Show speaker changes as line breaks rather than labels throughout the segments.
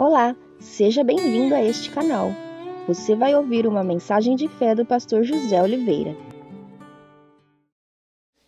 Olá, seja bem-vindo a este canal. Você vai ouvir uma mensagem de fé do pastor José Oliveira.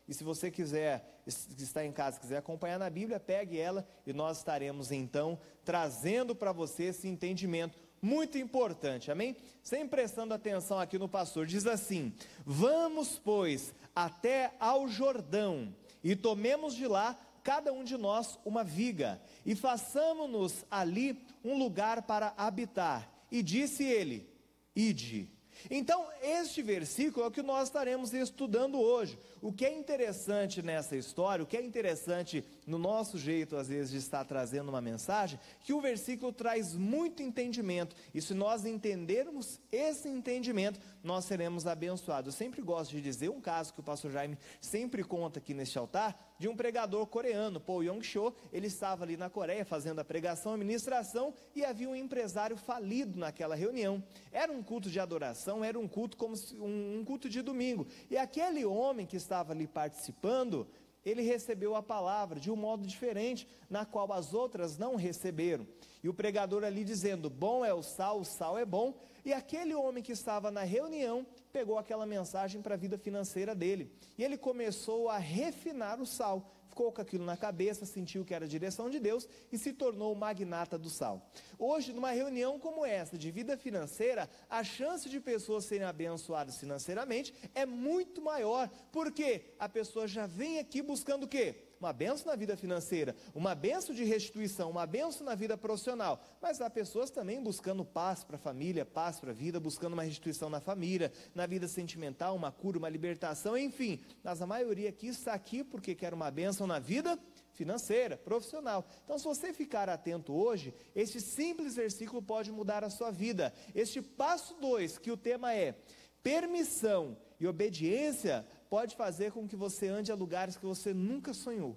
E se você quiser, que está em casa, quiser acompanhar na Bíblia, pegue ela e nós estaremos então trazendo para você esse entendimento muito importante, amém? Sempre prestando atenção aqui no pastor, diz assim: vamos, pois, até ao Jordão e tomemos de lá cada um de nós uma viga e façamos-nos ali um lugar para habitar. E disse ele: ide. Então, este versículo é o que nós estaremos estudando hoje. O que é interessante nessa história, o que é interessante no nosso jeito, às vezes, de estar trazendo uma mensagem, que o versículo traz muito entendimento, e se nós entendermos esse entendimento, nós seremos abençoados. Eu sempre gosto de dizer um caso que o pastor Jaime sempre conta aqui neste altar, de um pregador coreano, Paul Yong-cho. Ele estava ali na Coreia fazendo a pregação, a ministração, e havia um empresário falido naquela reunião. Era um culto de adoração, era um culto como um culto de domingo, e aquele homem que estava ali participando, ele recebeu a palavra de um modo diferente, na qual as outras não receberam, e o pregador ali dizendo: bom é o sal é bom, e aquele homem que estava na reunião, pegou aquela mensagem para a vida financeira dele, e ele começou a refinar o sal, ficou com aquilo na cabeça, sentiu que era a direção de Deus, e se tornou o magnata do sal. Hoje, numa reunião como essa, de vida financeira, a chance de pessoas serem abençoadas financeiramente é muito maior, porque a pessoa já vem aqui buscando o quê? Uma bênção na vida financeira, uma bênção de restituição, uma bênção na vida profissional, mas há pessoas também buscando paz para a família, paz para a vida, buscando uma restituição na família, na vida sentimental, uma cura, uma libertação, enfim, mas a maioria aqui está aqui porque quer uma bênção na vida financeira, profissional. Então, se você ficar atento hoje, este simples versículo pode mudar a sua vida. Este passo 2, que o tema é permissão e obediência, pode fazer com que você ande a lugares que você nunca sonhou,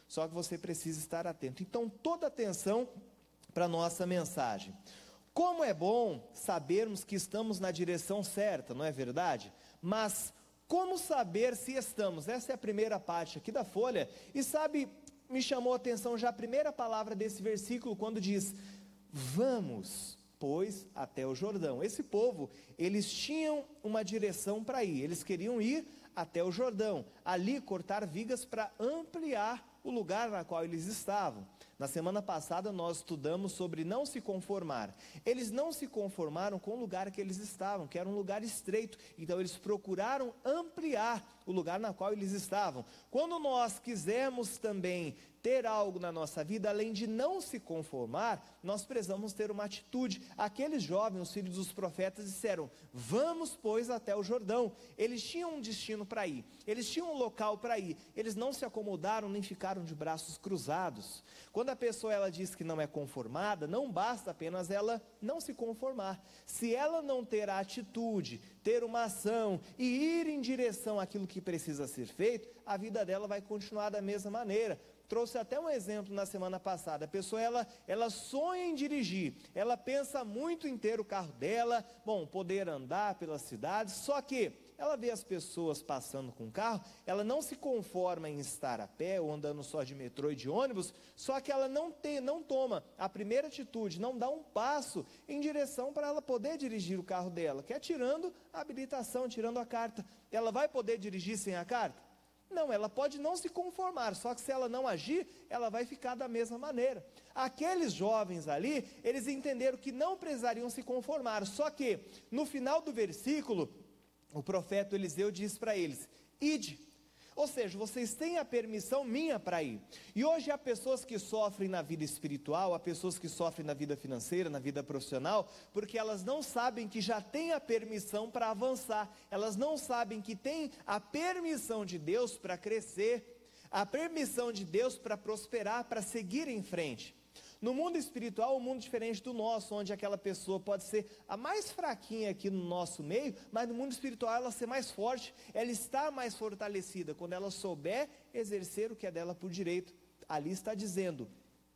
só que você precisa estar atento. Então, toda atenção para a nossa mensagem. Como é bom sabermos que estamos na direção certa, não é verdade? Mas como saber se estamos? Essa é a primeira parte aqui da folha, e sabe, me chamou a atenção já a primeira palavra desse versículo, quando diz: vamos, pois, até o Jordão. Esse povo, eles tinham uma direção para ir, eles queriam ir até o Jordão, ali cortar vigas para ampliar o lugar na qual eles estavam. Na semana passada nós estudamos sobre não se conformar. Eles não se conformaram com o lugar que eles estavam, que era um lugar estreito, então eles procuraram ampliar o lugar na qual eles estavam. Quando nós quisermos também ter algo na nossa vida, além de não se conformar, nós precisamos ter uma atitude. Aqueles jovens, os filhos dos profetas, disseram: vamos, pois, até o Jordão. Eles tinham um destino para ir, eles tinham um local para ir, eles não se acomodaram nem ficaram de braços cruzados. Quando a pessoa ela diz que não é conformada, não basta apenas ela não se conformar. Se ela não ter a atitude, ter uma ação e ir em direção àquilo que precisa ser feito, a vida dela vai continuar da mesma maneira. Trouxe até um exemplo na semana passada. A pessoa ela sonha em dirigir, ela pensa muito em ter o carro dela, poder andar pela cidade, só que ela vê as pessoas passando com o carro, ela não se conforma em estar a pé ou andando só de metrô e de ônibus, só que ela não toma a primeira atitude, não dá um passo em direção para ela poder dirigir o carro dela, que é tirando a habilitação, tirando a carta. Ela vai poder dirigir sem a carta? Não, ela pode não se conformar, só que se ela não agir, ela vai ficar da mesma maneira. Aqueles jovens ali, eles entenderam que não precisariam se conformar, só que no final do versículo, o profeta Eliseu diz para eles: ide. Ou seja, vocês têm a permissão minha para ir. E hoje há pessoas que sofrem na vida espiritual, há pessoas que sofrem na vida financeira, na vida profissional, porque elas não sabem que já têm a permissão para avançar, elas não sabem que têm a permissão de Deus para crescer, a permissão de Deus para prosperar, para seguir em frente. No mundo espiritual, um mundo diferente do nosso, onde aquela pessoa pode ser a mais fraquinha aqui no nosso meio, mas no mundo espiritual ela ser mais forte, ela está mais fortalecida, quando ela souber exercer o que é dela por direito. Ali está dizendo: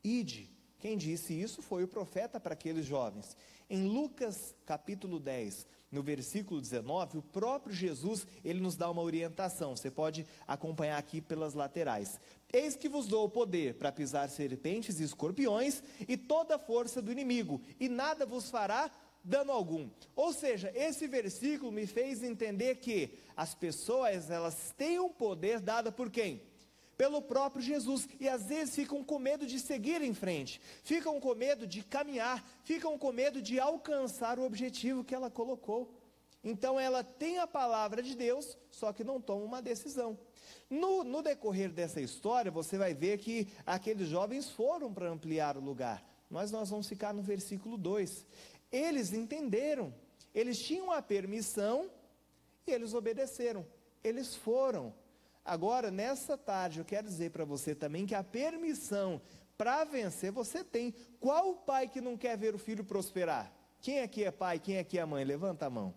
ide. Quem disse isso foi o profeta para aqueles jovens. Em Lucas capítulo 10, no versículo 19, o próprio Jesus, ele nos dá uma orientação, você pode acompanhar aqui pelas laterais. Eis que vos dou o poder para pisar serpentes e escorpiões e toda a força do inimigo, e nada vos fará dano algum. Ou seja, esse versículo me fez entender que as pessoas, elas têm um poder dado por quem? Pelo próprio Jesus, e às vezes ficam com medo de seguir em frente, ficam com medo de caminhar, ficam com medo de alcançar o objetivo que ela colocou. Então ela tem a palavra de Deus, só que não toma uma decisão. No decorrer dessa história, você vai ver que aqueles jovens foram para ampliar o lugar, mas nós vamos ficar no versículo 2. Eles entenderam, eles tinham a permissão e eles obedeceram, eles foram. Agora, nessa tarde, eu quero dizer para você também que a permissão para vencer você tem. Qual o pai que não quer ver o filho prosperar? Quem aqui é pai, quem aqui é mãe? Levanta a mão.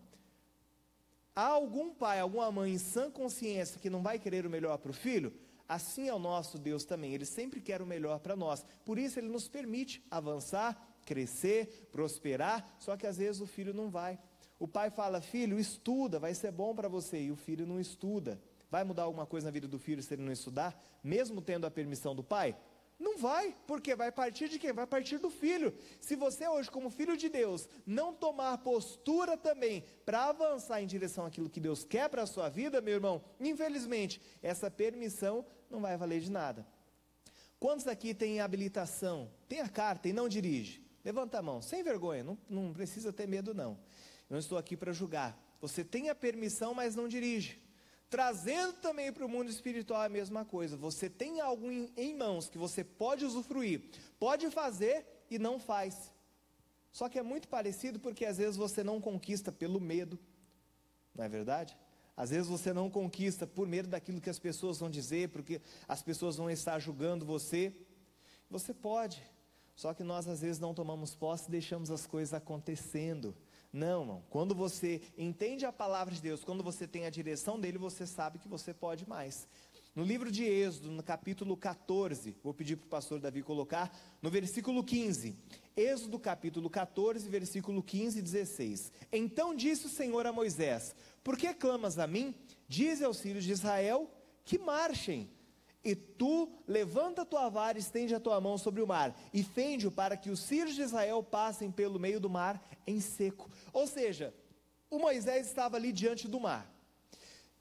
Há algum pai, alguma mãe em sã consciência que não vai querer o melhor para o filho? Assim é o nosso Deus também, Ele sempre quer o melhor para nós. Por isso Ele nos permite avançar, crescer, prosperar, só que às vezes o filho não vai. O pai fala, filho, estuda, vai ser bom para você, e o filho não estuda. Vai mudar alguma coisa na vida do filho se ele não estudar, mesmo tendo a permissão do pai? Não vai, porque vai partir de quem? Vai partir do filho. Se você hoje, como filho de Deus, não tomar postura também para avançar em direção àquilo que Deus quer para a sua vida, meu irmão, infelizmente, essa permissão não vai valer de nada. Quantos aqui têm habilitação, tem a carta e não dirige? Levanta a mão, sem vergonha, não precisa ter medo não. Eu não estou aqui para julgar. Você tem a permissão, mas não dirige. Trazendo também para o mundo espiritual a mesma coisa. Você tem algo em mãos que você pode usufruir, pode fazer e não faz. Só que é muito parecido porque às vezes você não conquista pelo medo, não é verdade? Às vezes você não conquista por medo daquilo que as pessoas vão dizer, porque as pessoas vão estar julgando você. Você pode, só que nós às vezes não tomamos posse e deixamos as coisas acontecendo. Não, irmão, quando você entende a palavra de Deus, quando você tem a direção dele, você sabe que você pode mais. No livro de Êxodo, no capítulo 14, vou pedir para o pastor Davi colocar, no versículo 15, Êxodo capítulo 14, versículo 15 e 16. Então disse o Senhor a Moisés, por que clamas a mim? Dize aos filhos de Israel que marchem. E tu levanta a tua vara e estende a tua mão sobre o mar, e fende-o para que os filhos de Israel passem pelo meio do mar em seco. Ou seja, o Moisés estava ali diante do mar,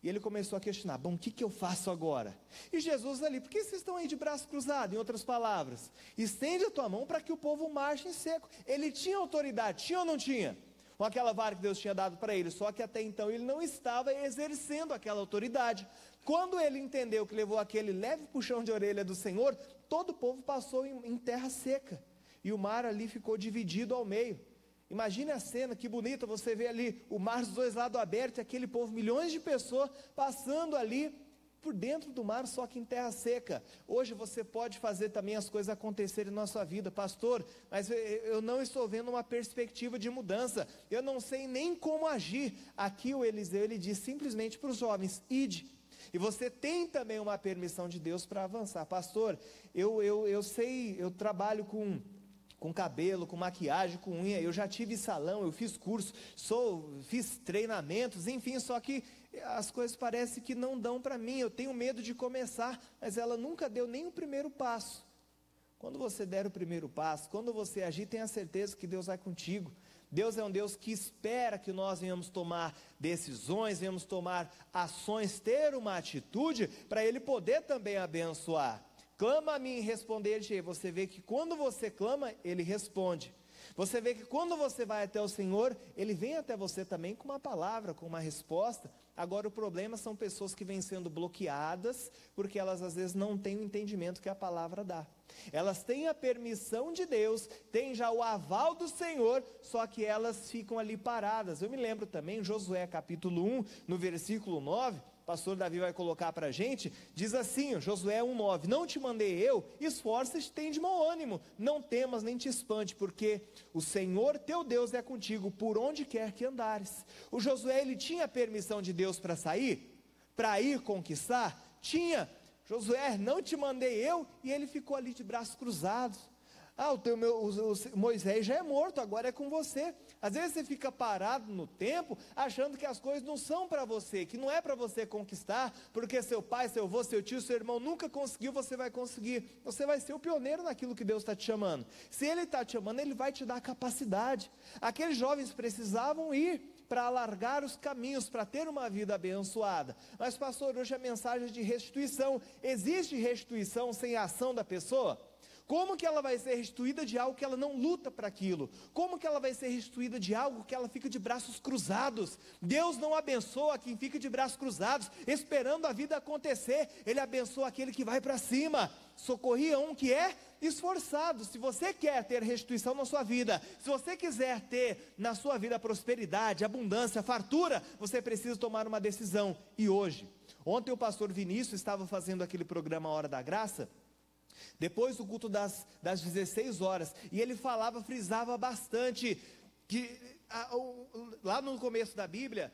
e ele começou a questionar, bom, o que eu faço agora? E Jesus ali, por que vocês estão aí de braço cruzado? Em outras palavras, estende a tua mão para que o povo marche em seco. Ele tinha autoridade, tinha ou não tinha? Com aquela vara que Deus tinha dado para ele, só que até então ele não estava exercendo aquela autoridade. Quando ele entendeu que levou aquele leve puxão de orelha do Senhor, todo o povo passou em terra seca, e o mar ali ficou dividido ao meio. Imagine a cena, que bonita, você vê ali o mar dos dois lados aberto, e aquele povo, milhões de pessoas passando ali por dentro do mar, só que em terra seca. Hoje você pode fazer também as coisas acontecerem na sua vida, pastor, mas eu não estou vendo uma perspectiva de mudança, eu não sei nem como agir. Aqui o Eliseu, ele diz simplesmente para os jovens, ide. E você tem também uma permissão de Deus para avançar. Pastor, eu sei, eu trabalho com cabelo, com maquiagem, com unha, eu já tive salão, eu fiz curso, fiz treinamentos, enfim, só que as coisas parecem que não dão para mim, eu tenho medo de começar, mas ela nunca deu nem o primeiro passo. Quando você der o primeiro passo, quando você agir, tenha certeza que Deus vai contigo. Deus é um Deus que espera que nós venhamos tomar decisões, venhamos tomar ações, ter uma atitude, para Ele poder também abençoar. Clama a mim e responder-te. Você vê que quando você clama, Ele responde. Você vê que quando você vai até o Senhor, Ele vem até você também com uma palavra, com uma resposta. Agora o problema são pessoas que vêm sendo bloqueadas, porque elas às vezes não têm o entendimento que a palavra dá. Elas têm a permissão de Deus, têm já o aval do Senhor, só que elas ficam ali paradas. Eu me lembro também, Josué capítulo 1, no versículo 9, o pastor Davi vai colocar para a gente, diz assim, Josué 1,9, não te mandei eu, esforça-te, tem de bom ânimo, não temas nem te espante, porque o Senhor teu Deus é contigo, por onde quer que andares. O Josué, ele tinha a permissão de Deus para sair, para ir conquistar? Tinha. Josué, não te mandei eu, e ele ficou ali de braços cruzados. O Moisés já é morto, agora é com você. Às vezes você fica parado no tempo, achando que as coisas não são para você, que não é para você conquistar, porque seu pai, seu avô, seu tio, seu irmão nunca conseguiu, você vai conseguir. Você vai ser o pioneiro naquilo que Deus está te chamando. Se Ele está te chamando, Ele vai te dar capacidade. Aqueles jovens precisavam ir para alargar os caminhos, para ter uma vida abençoada. Mas pastor, hoje a mensagem é de restituição. Existe restituição sem a ação da pessoa? Como que ela vai ser restituída de algo que ela não luta para aquilo? Como que ela vai ser restituída de algo que ela fica de braços cruzados? Deus não abençoa quem fica de braços cruzados, esperando a vida acontecer. Ele abençoa aquele que vai para cima. Socorria um que é esforçado. Se você quer ter restituição na sua vida, se você quiser ter na sua vida prosperidade, abundância, fartura, você precisa tomar uma decisão. E hoje, ontem o pastor Vinícius estava fazendo aquele programa Hora da Graça, depois do culto das 16 horas, e ele falava, frisava bastante, que lá no começo da Bíblia,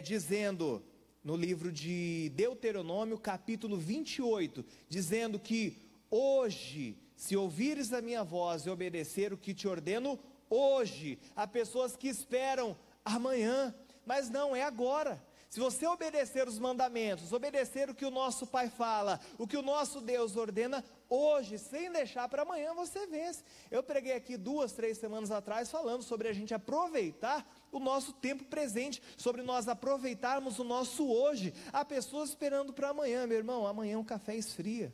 dizendo, no livro de Deuteronômio, capítulo 28, dizendo que hoje, se ouvires a minha voz e obedecer o que te ordeno hoje, há pessoas que esperam amanhã, mas não, é agora. Se você obedecer os mandamentos, obedecer o que o nosso Pai fala, o que o nosso Deus ordena, hoje, sem deixar para amanhã, você vence. Eu preguei aqui 2, 3 semanas atrás, falando sobre a gente aproveitar o nosso tempo presente, sobre nós aproveitarmos o nosso hoje. Há pessoas esperando para amanhã, meu irmão, amanhã o café esfria,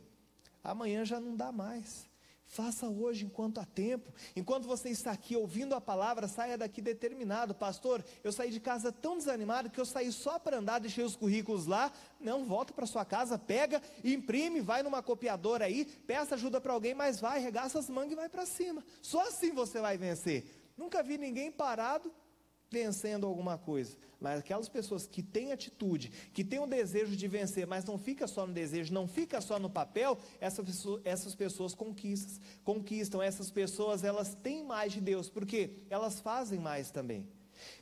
amanhã já não dá mais. Faça hoje enquanto há tempo. Enquanto você está aqui ouvindo a palavra, saia daqui determinado. Pastor, eu saí de casa tão desanimado que eu saí só para andar, deixei os currículos lá. Não, volta para sua casa, pega, imprime, vai numa copiadora aí, peça ajuda para alguém, mas vai, regaça as mangas e vai para cima. Só assim você vai vencer. Nunca vi ninguém parado vencendo alguma coisa. Mas aquelas pessoas que têm atitude, que têm o desejo de vencer, mas não fica só no desejo, não fica só no papel, essas pessoas conquistam, essas pessoas elas têm mais de Deus, porque elas fazem mais também.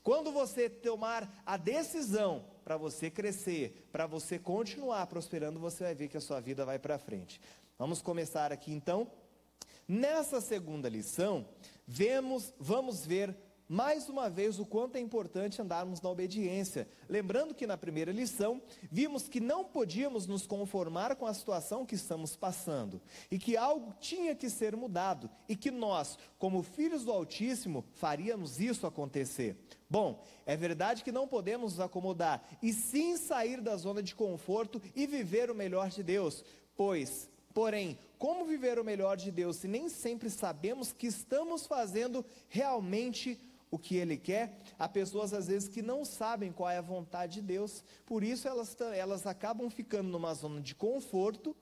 Quando você tomar a decisão para você crescer, para você continuar prosperando, você vai ver que a sua vida vai para frente. Vamos começar aqui então. Nessa segunda lição, vamos ver mais uma vez o quanto é importante andarmos na obediência. Lembrando que na primeira lição, vimos que não podíamos nos conformar com a situação que estamos passando, e que algo tinha que ser mudado, e que nós, como filhos do Altíssimo, faríamos isso acontecer. Bom, é verdade que não podemos nos acomodar, e sim sair da zona de conforto e viver o melhor de Deus, Porém, como viver o melhor de Deus se nem sempre sabemos que estamos fazendo realmente o que Ele quer? Há pessoas às vezes que não sabem qual é a vontade de Deus, por isso elas acabam ficando numa zona de conforto,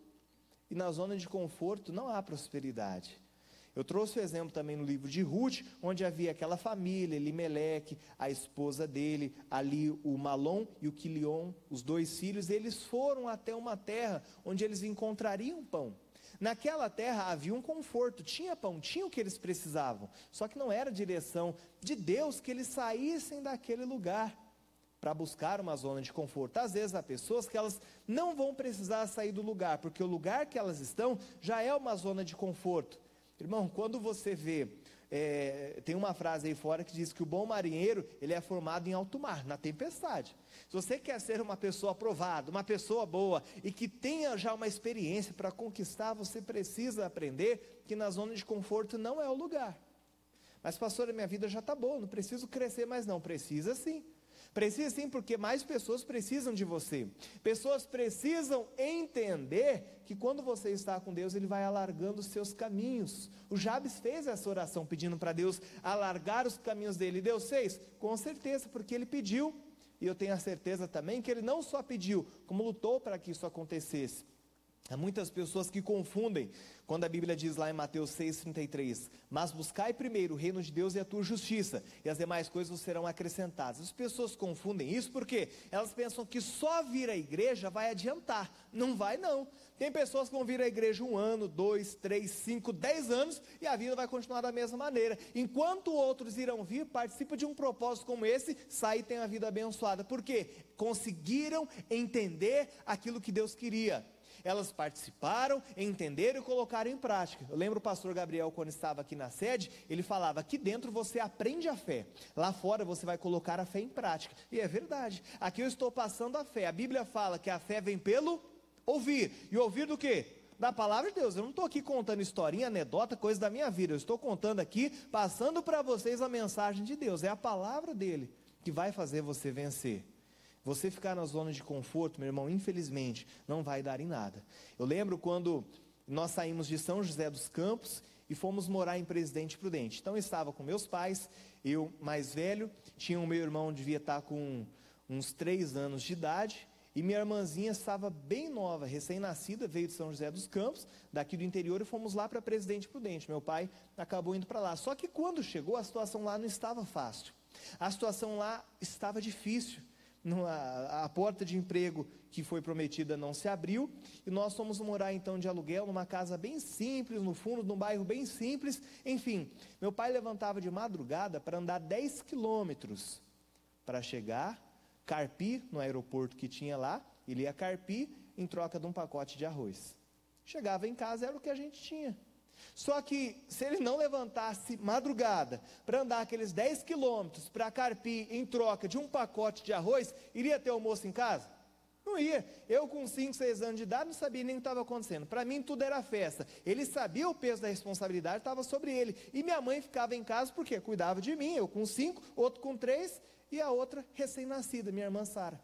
e na zona de conforto não há prosperidade. Eu trouxe o exemplo também no livro de Ruth, onde havia aquela família, Elimeleque, a esposa dele, ali o Malom e o Quilion, os 2 filhos, eles foram até uma terra onde eles encontrariam pão. Naquela terra havia um conforto, tinha pão, tinha o que eles precisavam, só que não era a direção de Deus que eles saíssem daquele lugar para buscar uma zona de conforto. Às vezes há pessoas que elas não vão precisar sair do lugar, porque o lugar que elas estão já é uma zona de conforto. Irmão, quando você vê, tem uma frase aí fora que diz que o bom marinheiro, ele é formado em alto mar, na tempestade. Se você quer ser uma pessoa aprovada, uma pessoa boa, e que tenha já uma experiência para conquistar, você precisa aprender que na zona de conforto não é o lugar. Mas pastor, a minha vida já está boa, não preciso crescer mais não. Precisa sim. Precisa sim, porque mais pessoas precisam de você. Pessoas precisam entender que quando você está com Deus, Ele vai alargando os seus caminhos. O Jabes fez essa oração pedindo para Deus alargar os caminhos dele. Deus fez? Com certeza, porque ele pediu. E eu tenho a certeza também que ele não só pediu, como lutou para que isso acontecesse. Há muitas pessoas que confundem, quando a Bíblia diz lá em Mateus 6,33, mas buscai primeiro o reino de Deus e a tua justiça, e as demais coisas serão acrescentadas. As pessoas confundem isso porque elas pensam que só vir à igreja vai adiantar. Não vai não. Tem pessoas que vão vir à igreja 1 ano, 2, 3, 5, 10 anos, e a vida vai continuar da mesma maneira. Enquanto outros irão vir, participam de um propósito como esse, saem e têm a vida abençoada. Por quê? Conseguiram entender aquilo que Deus queria. Elas participaram, entenderam e colocaram em prática. Eu lembro o pastor Gabriel, quando estava aqui na sede, ele falava: aqui dentro você aprende a fé, lá fora você vai colocar a fé em prática. E é verdade, aqui eu estou passando a fé. A Bíblia fala que a fé vem pelo ouvir, e ouvir do quê? Da palavra de Deus. Eu não estou aqui contando historinha, anedota, coisa da minha vida. Eu estou contando aqui, passando para vocês a mensagem de Deus. É a palavra dele que vai fazer você vencer. Você ficar na zona de conforto, meu irmão, infelizmente, não vai dar em nada. Eu lembro quando nós saímos de São José dos Campos e fomos morar em Presidente Prudente. Então eu estava com meus pais, eu mais velho, tinha o meu irmão, devia estar com uns 3 anos de idade, e minha irmãzinha estava bem nova, recém-nascida, veio de São José dos Campos, daqui do interior, e fomos lá para Presidente Prudente. Meu pai acabou indo para lá. Só que quando chegou, a situação lá não estava fácil. A situação lá estava difícil. A porta de emprego que foi prometida não se abriu, e nós fomos morar então de aluguel, numa casa bem simples, no fundo de um bairro bem simples. Enfim, meu pai levantava de madrugada para andar 10 quilômetros, para chegar, carpir no aeroporto que tinha lá, ele ia carpir em troca de um pacote de arroz. Chegava em casa, era o que a gente tinha. Só que se ele não levantasse madrugada para andar aqueles 10 quilômetros para carpir em troca de um pacote de arroz, iria ter almoço em casa? Não ia. Eu com 5, 6 anos de idade não sabia nem o que estava acontecendo. Para mim tudo era festa. Ele sabia o peso da responsabilidade, estava sobre ele. E minha mãe ficava em casa porque cuidava de mim, eu com 5, outro com 3 e a outra recém-nascida, minha irmã Sara.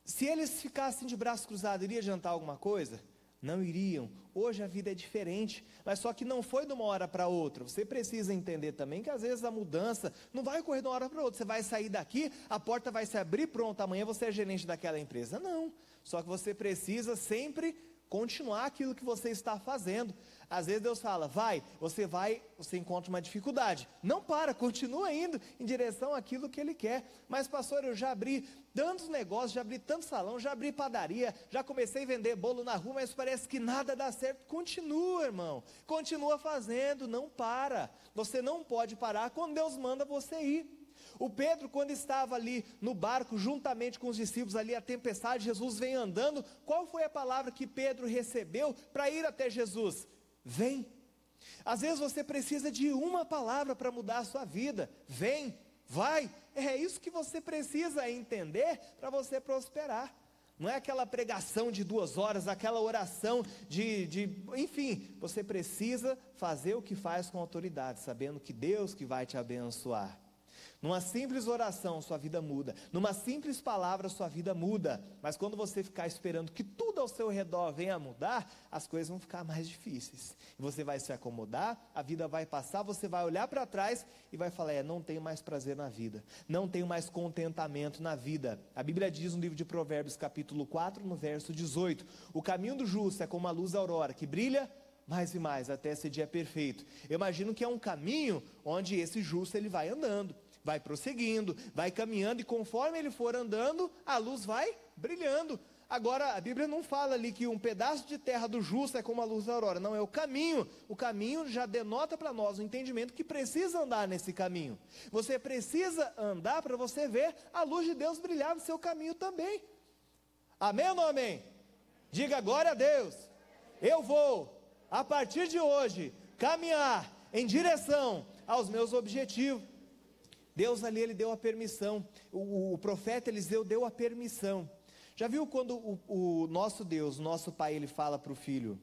Se eles ficassem de braço cruzado, iria adiantar alguma coisa? Não iriam. Hoje a vida é diferente, mas só que não foi de uma hora para outra. Você precisa entender também que às vezes a mudança não vai ocorrer de uma hora para outra. Você vai sair daqui, a porta vai se abrir, pronto, amanhã você é gerente daquela empresa. Não, só que você precisa sempre continuar aquilo que você está fazendo. Às vezes Deus fala, você encontra uma dificuldade. Não para, continua indo em direção àquilo que Ele quer. Mas pastor, eu já abri tantos negócios, já abri tanto salão, já abri padaria, já comecei a vender bolo na rua, mas parece que nada dá certo. Continua, irmão, continua fazendo, não para. Você não pode parar quando Deus manda você ir. O Pedro, quando estava ali no barco, juntamente com os discípulos ali, a tempestade, Jesus vem andando. Qual foi a palavra que Pedro recebeu para ir até Jesus? Vem. Às vezes você precisa de uma palavra para mudar a sua vida. Vem, vai. É isso que você precisa entender para você prosperar. Não é aquela pregação de 2 horas, aquela oração enfim, você precisa fazer o que faz com autoridade, sabendo que Deus que vai te abençoar. Numa simples oração, sua vida muda. Numa simples palavra, sua vida muda. Mas quando você ficar esperando que tudo ao seu redor venha a mudar, as coisas vão ficar mais difíceis. E você vai se acomodar, a vida vai passar, você vai olhar para trás e vai falar, não tenho mais prazer na vida. Não tenho mais contentamento na vida. A Bíblia diz no livro de Provérbios, capítulo 4, no verso 18, o caminho do justo é como a luz da aurora, que brilha mais e mais, até esse dia perfeito. Eu imagino que é um caminho onde esse justo ele vai andando, vai prosseguindo, vai caminhando, e conforme ele for andando, a luz vai brilhando. Agora, a Bíblia não fala ali que um pedaço de terra do justo é como a luz da aurora, não, é o caminho. O caminho já denota para nós o entendimento que precisa andar nesse caminho. Você precisa andar para você ver a luz de Deus brilhar no seu caminho também. Amém ou não amém? Diga glória a Deus. Eu vou, a partir de hoje, caminhar em direção aos meus objetivos. Deus ali, ele deu a permissão, o profeta Eliseu deu a permissão. Já viu quando o nosso Deus, o nosso Pai, ele fala para o filho,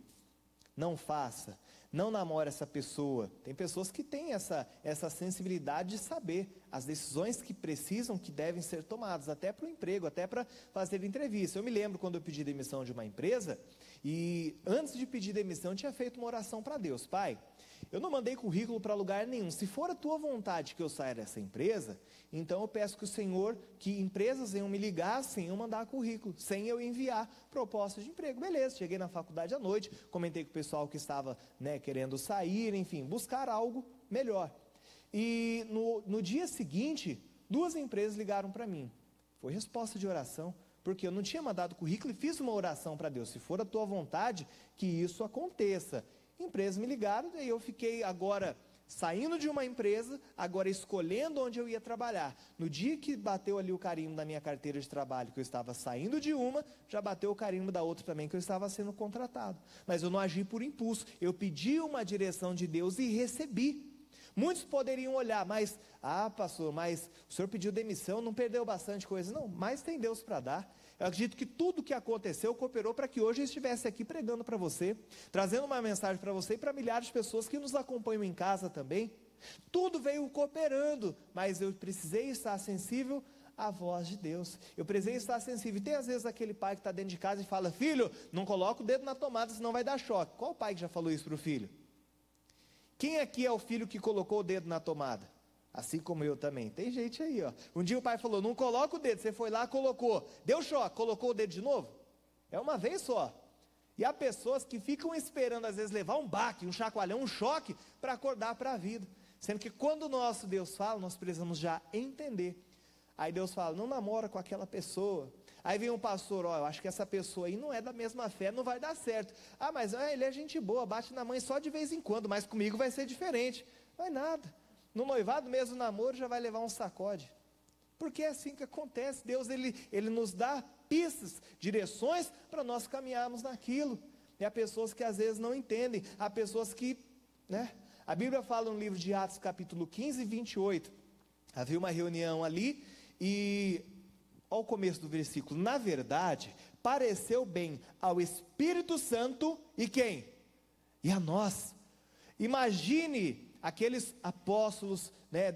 não faça, não namore essa pessoa. Tem pessoas que têm essa sensibilidade de saber as decisões que precisam, que devem ser tomadas, até para o emprego, até para fazer entrevista. Eu me lembro quando eu pedi demissão de uma empresa, e antes de pedir demissão, eu tinha feito uma oração para Deus. Pai, eu não mandei currículo para lugar nenhum. Se for a tua vontade que eu saia dessa empresa, então eu peço que o Senhor, que empresas venham me ligar sem eu mandar currículo, sem eu enviar propostas de emprego. Beleza, cheguei na faculdade à noite, comentei com o pessoal que estava querendo sair, enfim, buscar algo melhor. E no dia seguinte, 2 empresas ligaram para mim. Foi resposta de oração, porque eu não tinha mandado currículo e fiz uma oração para Deus. Se for a tua vontade, que isso aconteça. Empresas me ligaram, e eu fiquei agora saindo de uma empresa, agora escolhendo onde eu ia trabalhar. No dia que bateu ali o carimbo da minha carteira de trabalho, que eu estava saindo de uma, já bateu o carimbo da outra também, que eu estava sendo contratado. Mas eu não agi por impulso, eu pedi uma direção de Deus e recebi. Muitos poderiam olhar, mas, pastor, mas o senhor pediu demissão, não perdeu bastante coisa? Não, mas tem Deus para dar. Eu acredito que tudo o que aconteceu cooperou para que hoje eu estivesse aqui pregando para você, trazendo uma mensagem para você e para milhares de pessoas que nos acompanham em casa também. Tudo veio cooperando, mas eu precisei estar sensível à voz de Deus. Eu precisei estar sensível. E tem às vezes aquele pai que está dentro de casa e fala: filho, não coloca o dedo na tomada, senão vai dar choque. Qual pai que já falou isso para o filho? Quem aqui é o filho que colocou o dedo na tomada? Assim como eu também, tem gente aí, ó. Um dia o pai falou: não coloca o dedo, você foi lá, colocou, deu choque, colocou o dedo de novo? É uma vez só. E há pessoas que ficam esperando às vezes levar um baque, um chacoalhão, um choque, para acordar para a vida, sendo que quando o nosso Deus fala, nós precisamos já entender. Aí Deus fala: não namora com aquela pessoa. Aí vem um pastor: eu acho que essa pessoa aí não é da mesma fé, não vai dar certo. Mas ele é gente boa, bate na mãe só de vez em quando, mas comigo vai ser diferente. Não é nada. No noivado mesmo, namoro, já vai levar um sacode. Porque é assim que acontece. Deus, ele nos dá pistas, direções, para nós caminharmos naquilo. E há pessoas que às vezes não entendem. Há pessoas que, a Bíblia fala no livro de Atos, capítulo 15 e 28. Havia uma reunião ali e, ao começo do versículo: na verdade, pareceu bem ao Espírito Santo e quem? E a nós. Imagine aqueles apóstolos,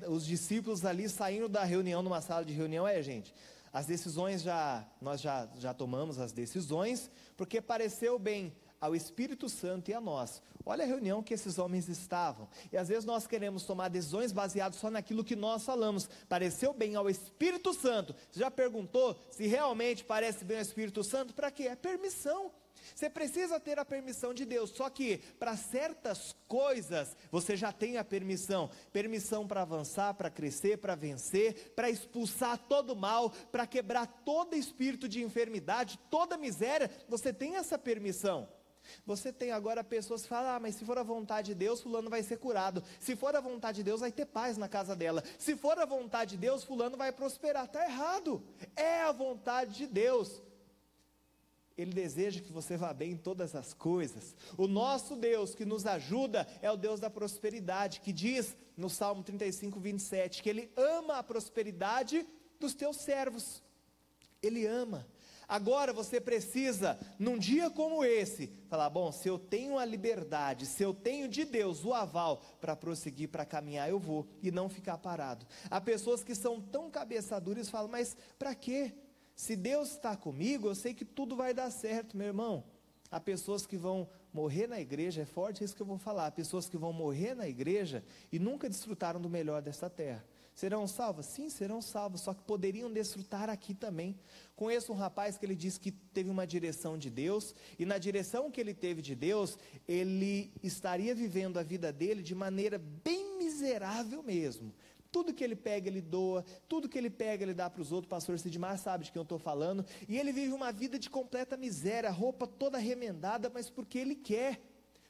os discípulos ali saindo da reunião, numa sala de reunião. Gente, as decisões nós já tomamos as decisões, porque pareceu bem ao Espírito Santo e a nós. Olha a reunião que esses homens estavam. E às vezes nós queremos tomar decisões baseadas só naquilo que nós falamos. Pareceu bem ao Espírito Santo. Você já perguntou se realmente parece bem ao Espírito Santo? Para quê? É permissão. Você precisa ter a permissão de Deus, só que para certas coisas você já tem a permissão para avançar, para crescer, para vencer, para expulsar todo o mal, para quebrar todo espírito de enfermidade, toda miséria. Você tem essa permissão. Você tem agora pessoas que falam: mas se for a vontade de Deus, fulano vai ser curado. Se for a vontade de Deus, vai ter paz na casa dela. Se for a vontade de Deus, fulano vai prosperar. Está errado. É a vontade de Deus. Ele deseja que você vá bem em todas as coisas. O nosso Deus que nos ajuda é o Deus da prosperidade, que diz no Salmo 35, 27, que Ele ama a prosperidade dos teus servos. Ele ama. Agora você precisa, num dia como esse, falar: bom, se eu tenho a liberdade, se eu tenho de Deus o aval para prosseguir, para caminhar, eu vou, e não ficar parado. Há pessoas que são tão cabeça duras e falam: mas para quê? Se Deus está comigo, eu sei que tudo vai dar certo. Meu irmão, há pessoas que vão morrer na igreja, é forte isso que eu vou falar, há pessoas que vão morrer na igreja e nunca desfrutaram do melhor dessa terra. Serão salvas? Sim, serão salvas, só que poderiam desfrutar aqui também. Conheço um rapaz que ele disse que teve uma direção de Deus, e na direção que ele teve de Deus, ele estaria vivendo a vida dele de maneira bem miserável mesmo. Tudo que ele pega, ele doa. Tudo que ele pega, ele dá para os outros. O pastor Sidmar sabe de quem eu estou falando. E ele vive uma vida de completa miséria, roupa toda remendada, mas porque ele quer.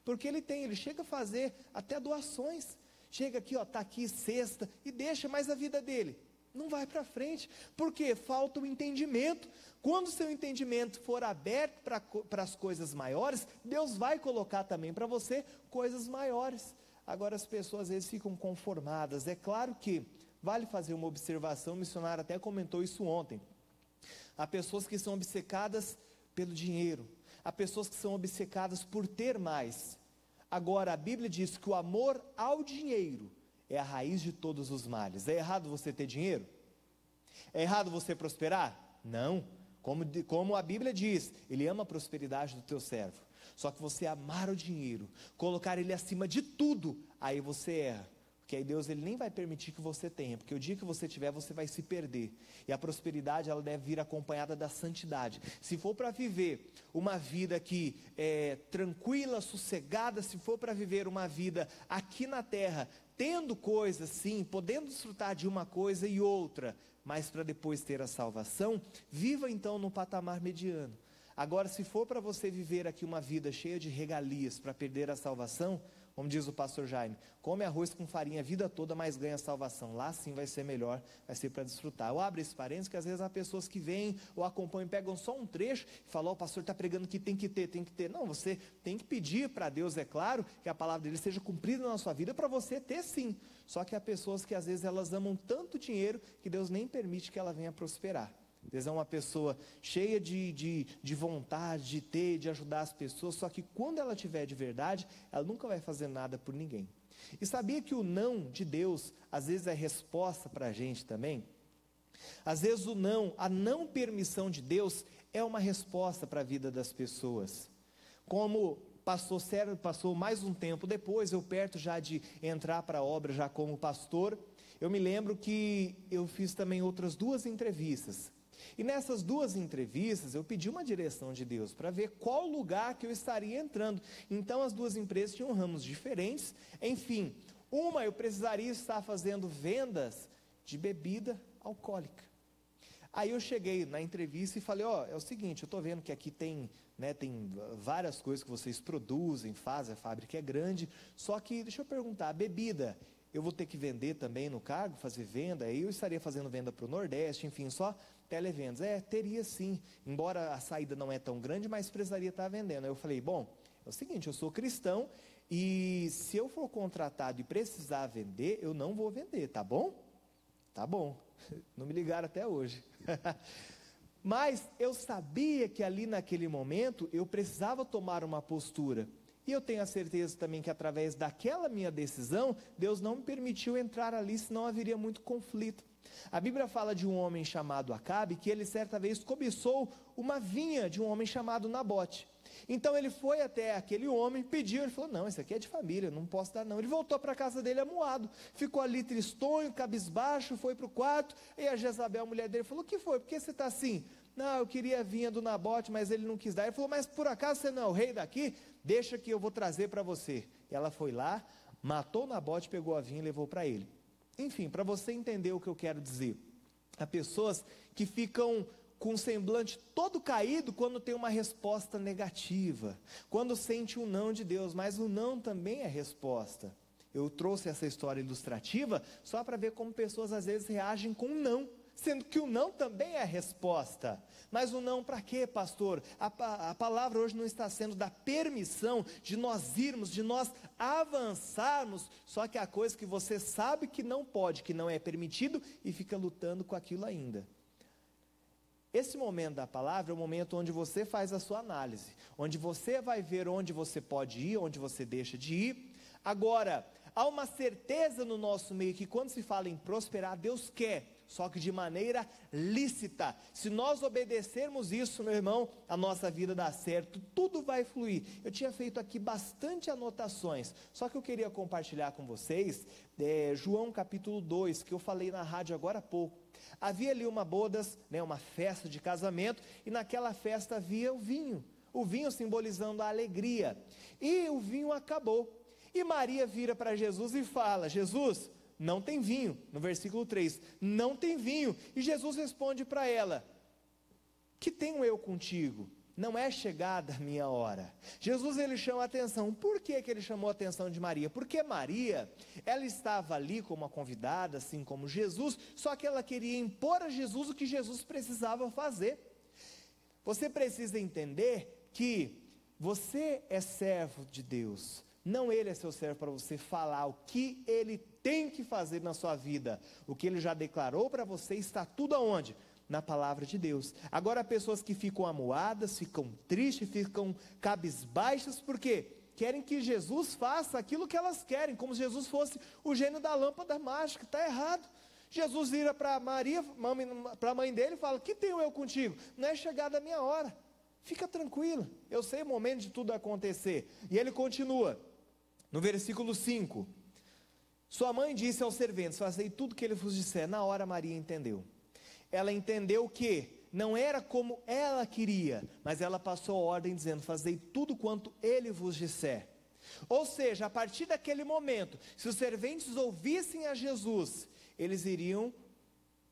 Porque ele tem, ele chega a fazer até doações. Chega aqui, está aqui, cesta, e deixa, mas a vida dele não vai para frente. Porque falta o entendimento. Quando o seu entendimento for aberto para as coisas maiores, Deus vai colocar também para você coisas maiores. Agora as pessoas às vezes ficam conformadas. É claro que vale fazer uma observação, o missionário até comentou isso ontem. Há pessoas que são obcecadas pelo dinheiro, há pessoas que são obcecadas por ter mais. Agora a Bíblia diz que o amor ao dinheiro é a raiz de todos os males. É errado você ter dinheiro? É errado você prosperar? Não. Como a Bíblia diz, Ele ama a prosperidade do teu servo. Só que você amar o dinheiro, colocar ele acima de tudo, aí você erra. Porque aí Deus ele nem vai permitir que você tenha, porque o dia que você tiver, você vai se perder. E a prosperidade, ela deve vir acompanhada da santidade. Se for para viver uma vida que é tranquila, sossegada, se for para viver uma vida aqui na terra, tendo coisas sim, podendo desfrutar de uma coisa e outra, mas para depois ter a salvação, viva então no patamar mediano. Agora, se for para você viver aqui uma vida cheia de regalias para perder a salvação, Como diz o pastor Jaime, come arroz com farinha a vida toda, mas ganha salvação. Lá sim vai ser melhor, vai ser para desfrutar. Eu abro esse parênteses, que às vezes há pessoas que vêm ou acompanham, pegam só um trecho e falam, o pastor está pregando que tem que ter. Não, você tem que pedir para Deus, é claro, que a palavra dele seja cumprida na sua vida, para você ter sim. Só que há pessoas que às vezes elas amam tanto dinheiro, que Deus nem permite que ela venha prosperar. Deus é uma pessoa cheia de vontade, de ter, de ajudar as pessoas, só que quando ela tiver de verdade, ela nunca vai fazer nada por ninguém. E sabia que o não de Deus, às vezes é resposta para a gente também? Às vezes o não, a não permissão de Deus é uma resposta para a vida das pessoas. Como passou mais um tempo depois, eu perto já de entrar para a obra já como pastor, eu me lembro que eu fiz também outras 2 entrevistas. E nessas 2 entrevistas eu pedi uma direção de Deus para ver qual lugar que eu estaria entrando. Então as 2 empresas tinham ramos diferentes. Enfim, uma eu precisaria estar fazendo vendas de bebida alcoólica. Aí eu cheguei na entrevista e falei, é o seguinte, eu estou vendo que aqui tem várias coisas que vocês produzem, fazem, a fábrica é grande, só que deixa eu perguntar, a bebida, eu vou ter que vender também no cargo, fazer venda, aí eu estaria fazendo venda para o Nordeste, enfim, só televendas. Teria sim, embora a saída não é tão grande, mas precisaria estar vendendo. Aí eu falei, bom, é o seguinte, eu sou cristão e se eu for contratado e precisar vender, eu não vou vender, tá bom? Tá bom, não me ligaram até hoje. Mas eu sabia que ali naquele momento eu precisava tomar uma postura. E eu tenho a certeza também que através daquela minha decisão, Deus não me permitiu entrar ali, senão haveria muito conflito. A Bíblia fala de um homem chamado Acabe, que ele certa vez cobiçou uma vinha de um homem chamado Nabote. Então ele foi até aquele homem, pediu, ele falou, não, esse aqui é de família, não posso dar não. Ele voltou para a casa dele amuado, ficou ali tristonho, cabisbaixo, foi para o quarto, e a Jezabel, a mulher dele, falou, o que foi, por que você está assim? Não, eu queria a vinha do Nabote, mas ele não quis dar. Ele falou, mas por acaso você não é o rei daqui? Deixa que eu vou trazer para você. E ela foi lá, matou o Nabote, pegou a vinha e levou para ele. Enfim, para você entender o que eu quero dizer, há pessoas que ficam com o semblante todo caído quando tem uma resposta negativa, quando sente um não de Deus, mas o não também é resposta. Eu trouxe essa história ilustrativa só para ver como pessoas às vezes reagem com um não, sendo que o não também é resposta. Mas o não para quê, pastor? A palavra hoje não está sendo da permissão de nós irmos, de nós avançarmos, só que há coisa que você sabe que não pode, que não é permitido e fica lutando com aquilo ainda. Esse momento da palavra é o momento onde você faz a sua análise, onde você vai ver onde você pode ir, onde você deixa de ir. Agora, há uma certeza no nosso meio que quando se fala em prosperar, Deus quer, só que de maneira lícita. Se nós obedecermos isso, meu irmão, a nossa vida dá certo, tudo vai fluir. Eu tinha feito aqui bastante anotações, só que eu queria compartilhar com vocês, João capítulo 2, que eu falei na rádio agora há pouco. Havia ali uma bodas, uma festa de casamento, e naquela festa havia o vinho simbolizando a alegria, e o vinho acabou, e Maria vira para Jesus e fala, Jesus, não tem vinho, no versículo 3, não tem vinho, e Jesus responde para ela, que tenho eu contigo? Não é chegada a minha hora. Jesus ele chama a atenção. Por que ele chamou a atenção de Maria? Porque Maria, ela estava ali como uma convidada, assim como Jesus, só que ela queria impor a Jesus o que Jesus precisava fazer. Você precisa entender que você é servo de Deus, não ele é seu servo para você falar o que ele tem que fazer na sua vida. O que ele já declarou para você está tudo aonde? Na palavra de Deus. Agora, pessoas que ficam amuadas, ficam tristes, ficam cabisbaixas, por quê? Querem que Jesus faça aquilo que elas querem, como se Jesus fosse o gênio da lâmpada mágica. Está errado. Jesus vira para Maria, para a mãe dele e fala, que tenho eu contigo? Não é chegada a minha hora, fica tranquila, eu sei o momento de tudo acontecer. E ele continua, no versículo 5, sua mãe disse aos serventes, fazei tudo que ele vos disser. Na hora Maria entendeu. Ela entendeu que não era como ela queria, mas ela passou a ordem dizendo, fazei tudo quanto ele vos disser. Ou seja, a partir daquele momento, se os serventes ouvissem a Jesus, eles iriam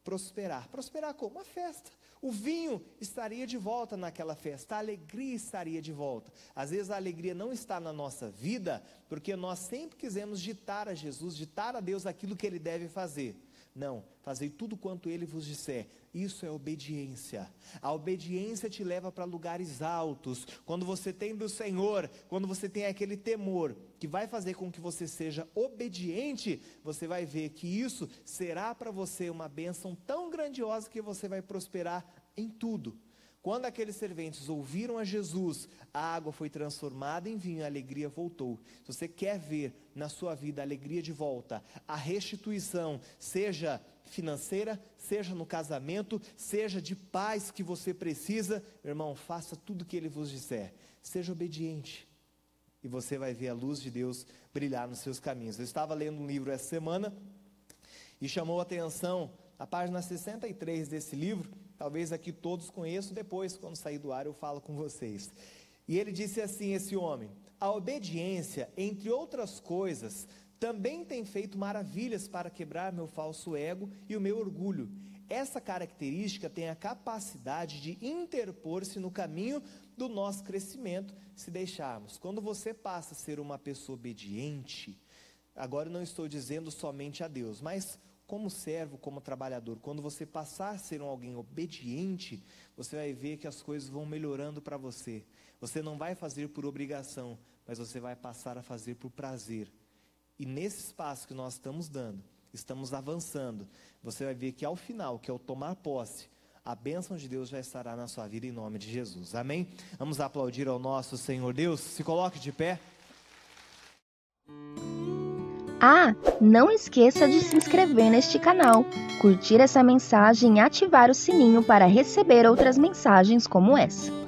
prosperar. Prosperar como? Uma festa. O vinho estaria de volta naquela festa, a alegria estaria de volta. Às vezes a alegria não está na nossa vida, porque nós sempre quisemos ditar a Jesus, ditar a Deus aquilo que Ele deve fazer. Não, fazei tudo quanto Ele vos disser. Isso é obediência. A obediência te leva para lugares altos. Quando você tem do Senhor, quando você tem aquele temor que vai fazer com que você seja obediente, você vai ver que isso será para você uma bênção tão grandiosa que você vai prosperar em tudo. Quando aqueles serventes ouviram a Jesus, a água foi transformada em vinho, a alegria voltou. Se você quer ver na sua vida a alegria de volta, a restituição, seja financeira, seja no casamento, seja de paz que você precisa, meu irmão, faça tudo o que Ele vos disser. Seja obediente e você vai ver a luz de Deus brilhar nos seus caminhos. Eu estava lendo um livro essa semana e chamou a atenção a página 63 desse livro. Talvez aqui todos conheçam, depois quando sair do ar eu falo com vocês. E ele disse assim, esse homem: a obediência, entre outras coisas, também tem feito maravilhas para quebrar meu falso ego e o meu orgulho. Essa característica tem a capacidade de interpor-se no caminho do nosso crescimento, se deixarmos. Quando você passa a ser uma pessoa obediente, agora eu não estou dizendo somente a Deus, mas como servo, como trabalhador, quando você passar a ser alguém obediente, você vai ver que as coisas vão melhorando para você. Você não vai fazer por obrigação, mas você vai passar a fazer por prazer. E nesse espaço que nós estamos dando, estamos avançando, você vai ver que ao final, que é o tomar posse, a bênção de Deus já estará na sua vida em nome de Jesus. Amém? Vamos aplaudir ao nosso Senhor Deus. Se coloque de pé.
Ah, não esqueça de se inscrever neste canal, curtir essa mensagem e ativar o sininho para receber outras mensagens como essa.